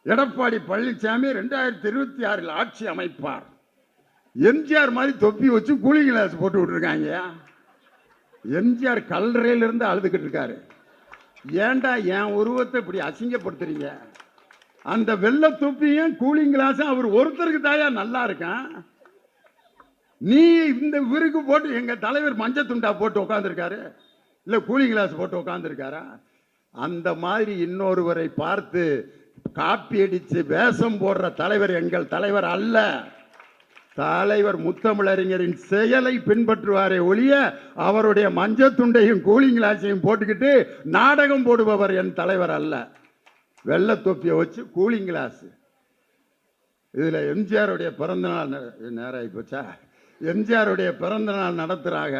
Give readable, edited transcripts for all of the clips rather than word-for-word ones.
எடப்பாடி பழனிசாமி 2026 ஆட்சி அமைப்பார். எம்ஜிஆர் மாதிரி தொப்பி வச்சு கூலிங் கிளாஸ் போட்டு விட்டுருக்காங்க. எம்ஜிஆர் கல்லறையில இருந்து அழுதுகிட்டு இருக்காரு. ஏண்டா என் உருவத்தை இப்படி அசிங்கப்படுத்துறீங்க? அந்த வெள்ளை தொப்பியும் கூலிங் கிளாஸும் அவர் ஒருத்தருக்கு தாயா நல்லா இருக்கான். நீ இந்த விருக்கு போட்டு எங்க தலைவர் மஞ்சள் துண்டா போட்டு உட்காந்துருக்காரு, இல்ல கூலிங் கிளாஸ் போட்டு உட்காந்துருக்காரா? அந்த மாதிரி இன்னொருவரை பார்த்து காப்பி அடிச்சு வேஷம் போடுற தலைவர் எங்கள் தலைவர் அல்ல. தலைவர் முத்தமிழறிஞரின் செயலை பின்பற்றுவாரே ஒழிய அவருடைய மஞ்சள் துண்டையும் கூலிங் கிளாஸையும் போட்டுக்கிட்டு நாடகம் போடுபவர் என் தலைவர் அல்ல. வெள்ளை தொப்பியை வச்சு கூலிங் கிளாஸ். இதுல எம்ஜிஆருடைய பிறந்த நாள் நேரம் ஆகி போச்சா? எம்ஜிஆருடைய பிறந்த நாள் நடத்துறாங்க.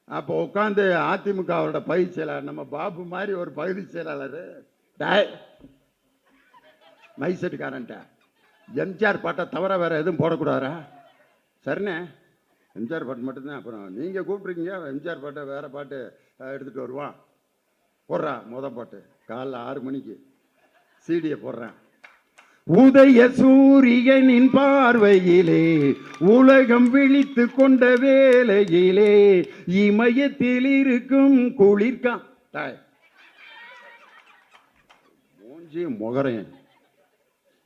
அப்போ உட்காந்து அதிமுகவோட பகுதி செயலாளர் நம்ம பாபு மாதிரி ஒரு பகுதி செயலாளர் மைசெட்டுக்காரன்ட்ட எம்ஜிஆர் பாட்டை தவிர வேற எதுவும் போடக்கூடாதா? சரிண்ணே, எம்ஜிஆர் பாட்டு மட்டும்தான். அப்புறம் நீங்க கூப்பிட்ருக்கீங்க, எம்ஜிஆர் பாட்டை வேற பாட்டு எடுத்துட்டு வருவான். போடுறான் பாட்டு காலைல 6 மணிக்கு சீடியை போடுறேன். உதய சூரியனின் பார்வையிலே உலகம் விழித்து கொண்ட வேலையிலே இமயத்தில் இருக்கும் குளிர்கா மூஞ்சி முகரேன்.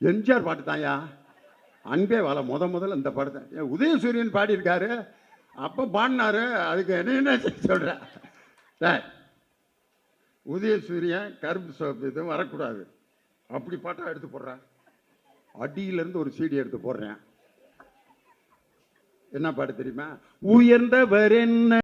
எம்ஜிஆர் பாட்டு தாயா, அன்பே வாழ முதல்ல இந்த பாட்டு உதயசூரியன் பாடியிருக்காரு. அப்போ பாடினாரு, அதுக்கு என்ன சொல்ற? உதயசூரியன் கருப்பு சோப்பு இதுவும் வரக்கூடாது, அப்படி பாட்டா எடுத்து போடுறேன். அடியிலிருந்து ஒரு சீடி எடுத்து போடுறேன். என்ன பாட்டு தெரியுமா? உயர்ந்தவர் என்ன